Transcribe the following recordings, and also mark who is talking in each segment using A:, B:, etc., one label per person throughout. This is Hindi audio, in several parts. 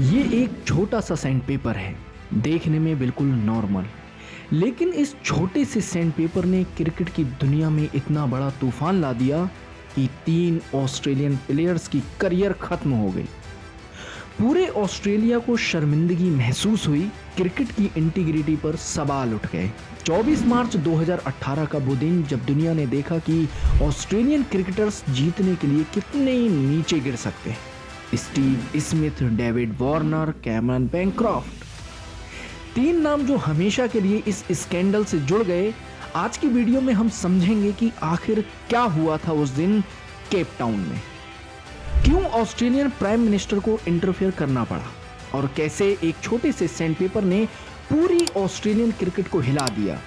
A: ये एक छोटा सा सैंड पेपर है, देखने में बिल्कुल नॉर्मल, लेकिन इस छोटे से सैंड पेपर ने क्रिकेट की दुनिया में इतना बड़ा तूफान ला दिया कि 3 ऑस्ट्रेलियन प्लेयर्स की करियर खत्म हो गई। पूरे ऑस्ट्रेलिया को शर्मिंदगी महसूस हुई, क्रिकेट की इंटीग्रिटी पर सवाल उठ गए। 24 मार्च 2018 का वो दिन जब दुनिया ने देखा कि ऑस्ट्रेलियन क्रिकेटर्स जीतने के लिए कितने नीचे गिर सकते हैं। Steve Smith, David Warner, Cameron Bancroft, 3 नाम जो हमेशा के लिए इस स्कैंडल से जुड़ गए। आज की वीडियो में हम समझेंगे कि आखिर क्या हुआ था उस दिन केप टाउन में, क्यों ऑस्ट्रेलियन प्राइम मिनिस्टर को इंटरफेयर करना पड़ा और कैसे एक छोटे से सैंड पेपर ने पूरी ऑस्ट्रेलियन क्रिकेट को हिला दिया।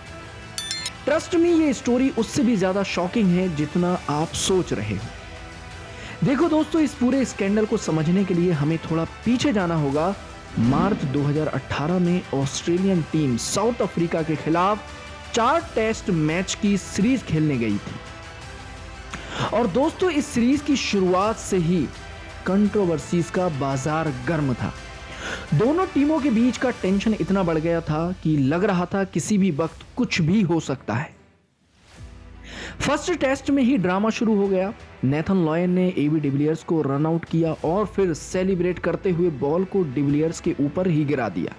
A: ट्रस्ट मी, ये स्टोरी उससे भी ज्यादा शॉकिंग है जितना आप सोच रहे हो। देखो दोस्तों, इस पूरे स्कैंडल को समझने के लिए हमें थोड़ा पीछे जाना होगा। मार्च 2018 में ऑस्ट्रेलियन टीम साउथ अफ्रीका के खिलाफ 4 टेस्ट मैच की सीरीज खेलने गई थी और दोस्तों इस सीरीज की शुरुआत से ही कंट्रोवर्सीज का बाजार गर्म था। दोनों टीमों के बीच का टेंशन इतना बढ़ गया था कि लग रहा था किसी भी वक्त कुछ भी हो सकता है। फर्स्ट टेस्ट में ही ड्रामा शुरू हो गया। नेथन लॉयन ने एबी डिविलियर्स को रन आउट किया और फिर सेलिब्रेट करते हुए बॉल को डिविलियर्स के ऊपर ही गिरा दिया।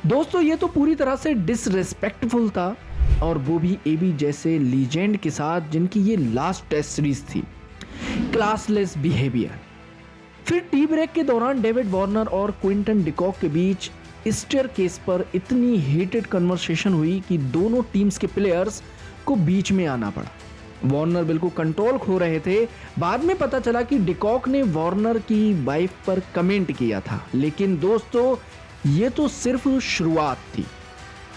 A: दोस्तों ये तो पूरी तरह से डिसरिस्पेक्टफुल था, और वो भी एबी जैसे लीजेंड के साथ जिनकी ये लास्ट टेस्ट सीरीज थी। Classless behaviour. फिर टी ब्रेक के दौरान डेविड वार्नर और क्विंटन डिकॉक के बीच स्टेयर केस पर इतनी हीटेड कन्वर्सेशन हुई कि दोनों टीम्स के प्लेयर्स को बीच में आना पड़ा। वार्नर बिल्कुल कंट्रोल खो रहे थे। बाद में पता चला कि डिकॉक ने वार्नर की वाइफ पर कमेंट किया था, लेकिन दोस्तों ये तो सिर्फ शुरुआत थी।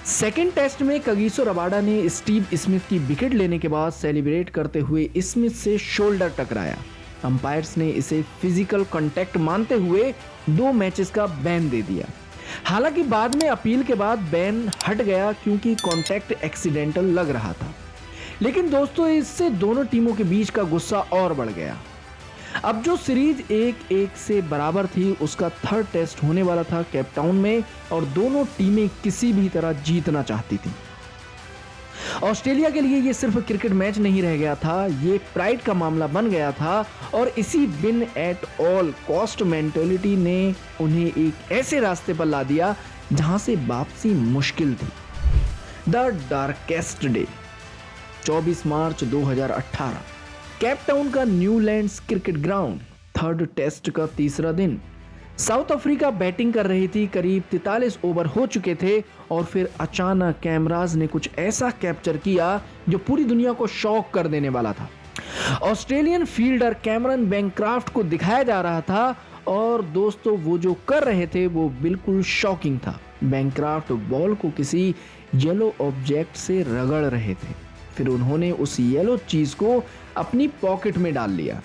A: सेकेंड टेस्ट में कगिसो रबाडा ने स्टीव स्मिथ की विकेट लेने के बाद सेलिब्रेट करते हुए स्मिथ से शोल्डर टकराया। अंपायर्स ने इसे फिजिकल कांटेक्ट मानते हुए 2 मैचेस का बैन दे दिया। हालांकि बाद में अपील के बाद बैन हट गया क्योंकि कांटेक्ट एक्सीडेंटल लग रहा था। लेकिन दोस्तों इससे दोनों टीमों के बीच का गुस्सा और बढ़ गया। अब जो सीरीज 1-1 से बराबर थी, उसका थर्ड टेस्ट होने वाला था केप टाउन में और दोनों टीमें किसी भी तरह जीतना चाहती थी। ऑस्ट्रेलिया के लिए ये सिर्फ क्रिकेट मैच नहीं रह गया था, ये प्राइड का मामला बन गया था और इसी win at all cost mentality ने उन्हें एक ऐसे रास्ते पर ला दिया जहां से वापसी मुश्किल थी। The darkest day, 24 March 2018, Cape Town का Newlands cricket ground, third test का तीसरा दिन। साउथ अफ्रीका बैटिंग कर रही थी, करीब 43 ओवर हो चुके थे और फिर अचानक कैमराज ने कुछ ऐसा कैप्चर किया जो पूरी दुनिया को शॉक कर देने वाला था। ऑस्ट्रेलियन फील्डर कैमरन बेंक्राफ्ट को दिखाया जा रहा था और दोस्तों वो जो कर रहे थे वो बिल्कुल शॉकिंग था। बेंक्राफ्ट बॉल को किसी येलो ऑब्जेक्ट से रगड़ रहे थे, फिर उन्होंने उस येलो चीज को अपनी पॉकेट में डाल लिया।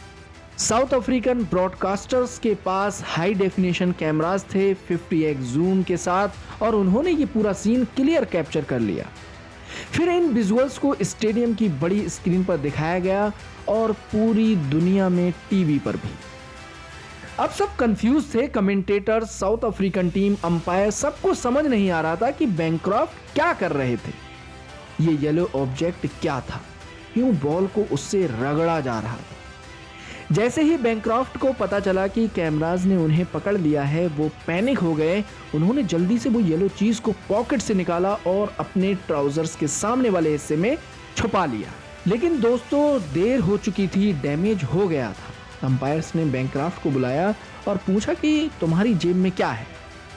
A: साउथ अफ्रीकन ब्रॉडकास्टर्स के पास हाई डेफिनेशन कैमरास थे 50x जूम के साथ और उन्होंने ये पूरा सीन क्लियर कैप्चर कर लिया। फिर इन विजुअल्स को स्टेडियम की बड़ी स्क्रीन पर दिखाया गया और पूरी दुनिया में टीवी पर भी। अब सब कंफ्यूज थे, commentator, south African team, umpire, सबको समझ नहीं आ रहा था कि बेंक्रॉफ्ट क्या कर रहे थे। ये येलो ऑब्जेक्ट क्या था, क्यों बॉल को उससे रगड़ा जा रहा था। जैसे ही बेंक्रॉफ्ट को पता चला कि कैमराज ने उन्हें पकड़ लिया है, वो पैनिक हो गए। उन्होंने जल्दी से वो येलो चीज को पॉकेट से निकाला और अपने ट्राउजर्स के सामने वाले हिस्से में छुपा लिया। लेकिन दोस्तों देर हो चुकी थी, डैमेज हो गया था। अंपायर्स ने बेंक्रॉफ्ट को बुलाया और पूछा कि तुम्हारी जेब में क्या है।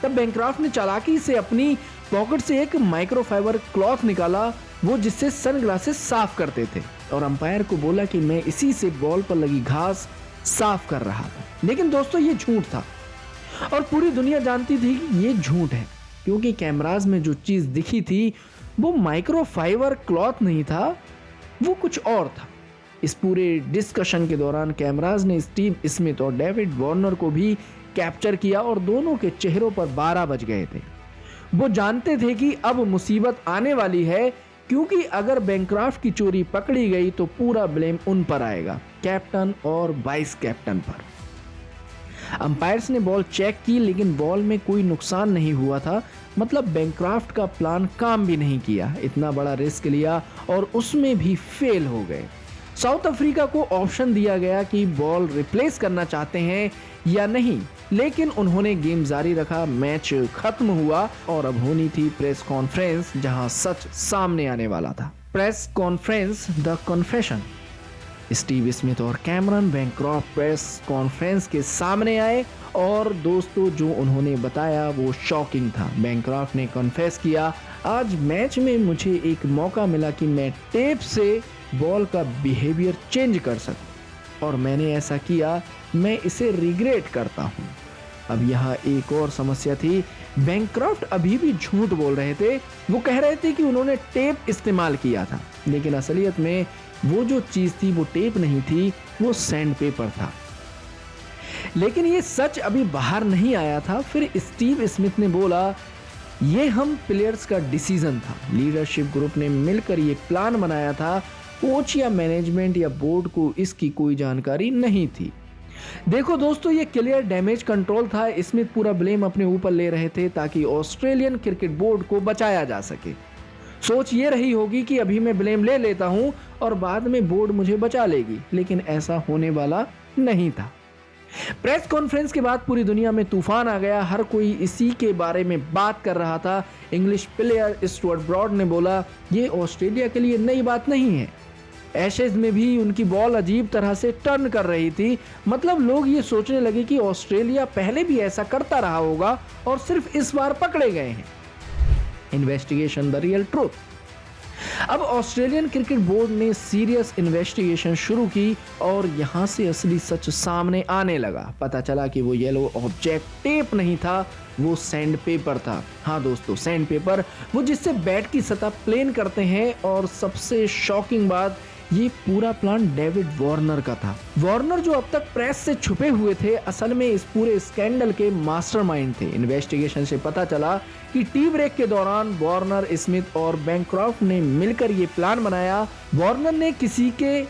A: तब बेंक्रॉफ्ट ने चालाकी से अपनी पॉकेट से एक माइक्रोफाइबर क्लॉथ निकाला, वो जिससे सनग्लासेस साफ करते थे, और अंपायर को बोला कि मैं इसी से बॉल पर लगी घास साफ कर रहा था। लेकिन दोस्तों ये झूठ था और पूरी दुनिया जानती थी कि ये झूठ है, क्योंकि कैमराज में जो चीज दिखी थी वो माइक्रोफाइबर क्लॉथ नहीं था, वो कुछ और था। इस पूरे डिस्कशन के दौरान कैमराज ने स्टीव स्मिथ और डेविड वार्नर को भी कैप्चर किया और दोनों के चेहरों पर 12 बज गए थे। वो जानते थे कि अब मुसीबत आने वाली है, क्योंकि अगर बेंक्राफ्ट की चोरी पकड़ी गई तो पूरा ब्लेम उन पर आएगा, कैप्टन और वाइस कैप्टन पर। अंपायर्स ने बॉल चेक की लेकिन बॉल में कोई नुकसान नहीं हुआ था। मतलब बैनक्रॉफ्ट का प्लान काम भी नहीं किया, इतना बड़ा रिस्क लिया और उसमें भी फेल हो गए। साउथ अफ्रीका को ऑप्शन दिया गया कि बॉल रिप्लेस करना चाहते हैं या नहीं, लेकिन उन्होंने गेम जारी रखा। मैच खत्म हुआ और अब होनी थी प्रेस कॉन्फ्रेंस जहां सच सामने आने वाला था। Press conference, the confession. Steve Smith और कैमरन बैनक्रॉफ्ट प्रेस कॉन्फ्रेंस के सामने आए और दोस्तों जो उन्होंने बताया वो शॉकिंग था। बैनक्रॉफ्ट ने कन्फेस किया, आज मैच में मुझे एक मौका मिला कि मैं टेप से बॉल का बिहेवियर चेंज कर सकूं और मैंने ऐसा किया, मैं इसे रिग्रेट करता हूं। अब यहाँ एक और समस्या थी, बैनक्रॉफ्ट अभी भी झूठ बोल रहे थे। वो कह रहे थे कि उन्होंने टेप इस्तेमाल किया था, लेकिन असलियत में वो जो चीज थी वो टेप नहीं थी, वो सैंड पेपर था। लेकिन ये सच अभी बाहर नहीं आया था। फिर स्टीव स्मिथ ने बोला, ये हम प्लेयर्स का डिसीजन था, लीडरशिप ग्रुप ने मिलकर ये प्लान बनाया था, कोच या मैनेजमेंट या बोर्ड को इसकी कोई जानकारी नहीं थी। देखो दोस्तों, ये क्लियर डैमेज कंट्रोल था। स्मिथ पूरा ब्लेम अपने ऊपर ले रहे थे ताकि ऑस्ट्रेलियन क्रिकेट बोर्ड को बचाया जा सके। सोच ये रही होगी कि अभी मैं ब्लेम ले लेता हूं और बाद में बोर्ड मुझे बचा लेगी, लेकिन ऐसा होने वाला नहीं था। प्रेस कॉन्फ्रेंस के बाद पूरी दुनिया में तूफान आ गया, हर कोई इसी के बारे में बात कर रहा था। इंग्लिश प्लेयर स्टुअर्ट ब्रॉड ने बोला, ये ऑस्ट्रेलिया के लिए नई बात नहीं है। एशेज में भी उनकी बॉल अजीब तरह से टर्न कर रही थी। मतलब लोग ये सोचने लगे कि ऑस्ट्रेलिया पहले भी ऐसा करता रहा होगा और सिर्फ इस बार पकड़े गए हैं। Investigation, the real truth. अब ऑस्ट्रेलियन क्रिकेट बोर्ड ने सीरियस इन्वेस्टिगेशन शुरू की और यहां से असली सच सामने आने लगा। पता चला कि वो येलो ऑब्जेक्ट टेप नहीं था, वो सैंड पेपर था। हाँ दोस्तों, सैंड पेपर, वो जिससे बैट की सतह प्लेन करते हैं। और सबसे शॉकिंग बात, ये पूरा प्लान डेविड वार्नर का था। वार्नर जो अब तक प्रेस से छुपे हुए थे, असल में इस पूरे स्कैंडल के मास्टरमाइंड थे। इन्वेस्टिगेशन से पता चला कि टी ब्रेक के दौरान वार्नर, स्मिथ और बैनक्रॉफ्ट ने मिलकर ये प्लान बनाया। वार्नर ने किसी के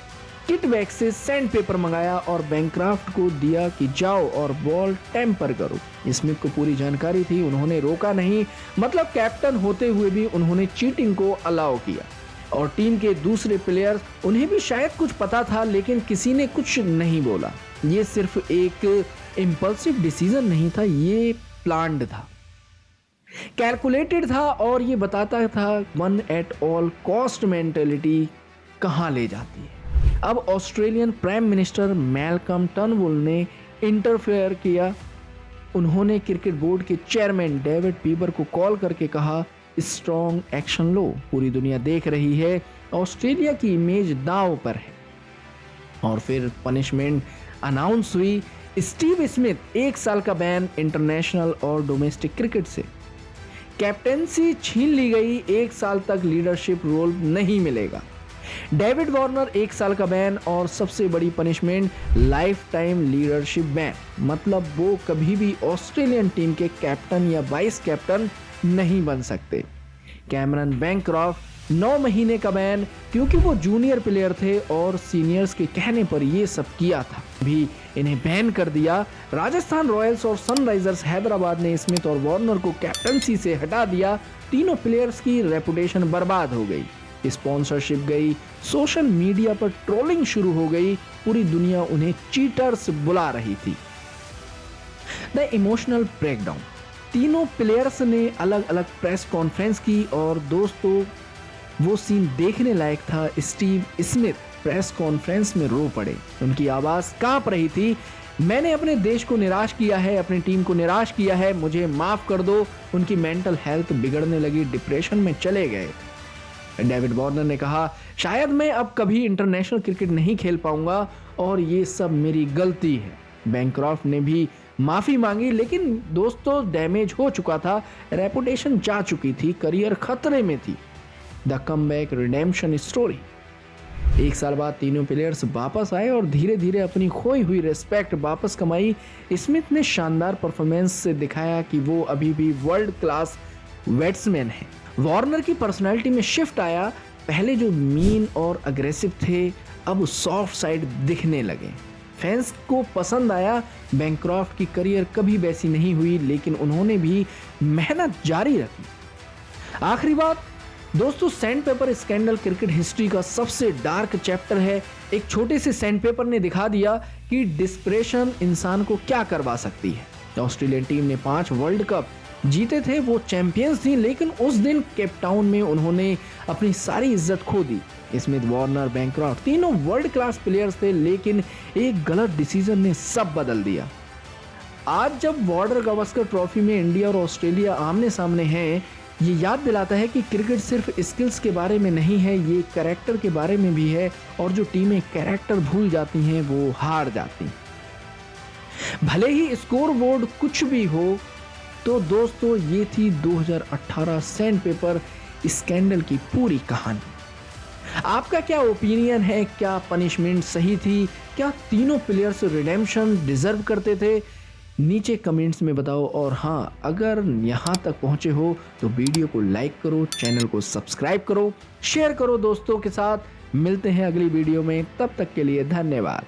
A: किट बैग से सैंड पेपर मंगाया और बैनक्रॉफ्ट को दिया कि जाओ और बॉल टेम्पर करो। स्मिथ को पूरी जानकारी थी, उन्होंने रोका नहीं। मतलब कैप्टन होते हुए भी उन्होंने चीटिंग को अलाउ किया। और टीम के दूसरे प्लेयर्स, उन्हें भी शायद कुछ पता था लेकिन किसी ने कुछ नहीं बोला। ये सिर्फ एक इम्पल्सिव डिसीजन नहीं था, ये प्लान्ड था, कैलकुलेटेड था और ये बताता था one at all cost mentality कहां ले जाती है। अब Australian prime minister Malcolm Turnbull ने इंटरफेयर किया। उन्होंने क्रिकेट बोर्ड के चेयरमैन डेविड पीबर को कॉल करके कहा, स्ट्रॉन्ग एक्शन लो, पूरी दुनिया देख रही है, ऑस्ट्रेलिया की इमेज दांव पर है। और फिर पनिशमेंट अनाउंस हुई। स्टीव स्मिथ, 1 साल का बैन इंटरनेशनल और डोमेस्टिक क्रिकेट से। कैप्टेंसी छीन ली गई, 1 साल तक लीडरशिप रोल नहीं मिलेगा। डेविड वार्नर 1 साल का बैन और सबसे बड़ी punishment life time leadership ban. मतलब वो कभी भी ऑस्ट्रेलियन टीम के कैप्टन या वाइस कैप्टन नहीं बन सकते। कैमरन बैनक्रॉफ्ट 9 महीने का बैन, क्योंकि वो जूनियर प्लेयर थे और सीनियर्स के कहने पर ये सब किया था, भी इन्हें बैन कर दिया। राजस्थान रॉयल्स और सनराइजर्स हैदराबाद ने स्मिथ और वार्नर को कैप्टनसी से हटा दिया। तीनों प्लेयर्स की रेपुटेशन बर्बाद हो गई, स्पॉन्सरशिप गई, सोशल मीडिया पर ट्रोलिंग शुरू हो गई, पूरी दुनिया उन्हें चीटर्स बुला रही थी। The emotional breakdown. तीनों प्लेयर्स ने अलग अलग प्रेस कॉन्फ्रेंस की और दोस्तों वो सीन देखने लायक था। स्टीव स्मिथ प्रेस कॉन्फ्रेंस में रो पड़े, उनकी आवाज कांप रही थी। मैंने अपने देश को निराश किया है, अपनी टीम को निराश किया है, मुझे माफ कर दो। उनकी मेंटल हेल्थ बिगड़ने लगी, डिप्रेशन में चले गए। डेविड वार्नर ने कहा, शायद मैं अब कभी इंटरनेशनल क्रिकेट नहीं खेल पाऊंगा और ये सब मेरी गलती है। बैनक्रॉफ्ट ने भी माफी मांगी, लेकिन दोस्तों डैमेज हो चुका था, रेपुटेशन जा चुकी थी, करियर खतरे में थी। The comeback redemption story. 1 साल बाद तीनों प्लेयर्स वापस आए और धीरे धीरे अपनी खोई हुई रिस्पेक्ट वापस कमाई। स्मिथ ने शानदार परफॉर्मेंस से दिखाया कि वो अभी भी वर्ल्ड क्लास बैट्समैन है। वार्नर की पर्सनालिटी में शिफ्ट आया, पहले जो मीन और अग्रेसिव थे अब सॉफ्ट साइड दिखने लगे। फैंस को पसंद आया। बैनक्रॉफ्ट की करियर कभी वैसी नहीं हुई, लेकिन उन्होंने भी मेहनत जारी रखी। आखिरी बात दोस्तों, सैंडपेपर स्कैंडल क्रिकेट हिस्ट्री का सबसे डार्क चैप्टर है। एक छोटे से सैंडपेपर ने दिखा दिया कि डिस्परेशन इंसान को क्या करवा सकती है। ऑस्ट्रेलियन टीम ने 5 वर्ल्ड कप जीते थे, वो चैंपियंस थी, लेकिन उस दिन केप टाउन में उन्होंने अपनी सारी इज्जत खो दी। स्मिथ, वार्नर, बैनक्रॉफ्ट तीनों वर्ल्ड क्लास प्लेयर्स थे, लेकिन एक गलत डिसीजन ने सब बदल दिया। आज जब बॉर्डर गावस्कर ट्रॉफी में इंडिया और ऑस्ट्रेलिया आमने सामने हैं, ये याद दिलाता है कि क्रिकेट सिर्फ स्किल्स के बारे में नहीं है, ये कैरेक्टर के बारे में भी है, और जो टीमें कैरेक्टर भूल जाती हैं वो हार जाती। भले ही स्कोर बोर्ड कुछ भी हो, तो दोस्तों ये थी 2018 सैंडपेपर स्कैंडल की पूरी कहानी। आपका क्या ओपिनियन है? क्या पनिशमेंट सही थी? क्या तीनों प्लेयर्स रिडेम्पशन डिजर्व करते थे? नीचे कमेंट्स में बताओ। और हाँ, अगर यहाँ तक पहुँचे हो तो वीडियो को लाइक करो, चैनल को सब्सक्राइब करो, शेयर करो दोस्तों के साथ। मिलते हैं अगली वीडियो में, तब तक के लिए धन्यवाद।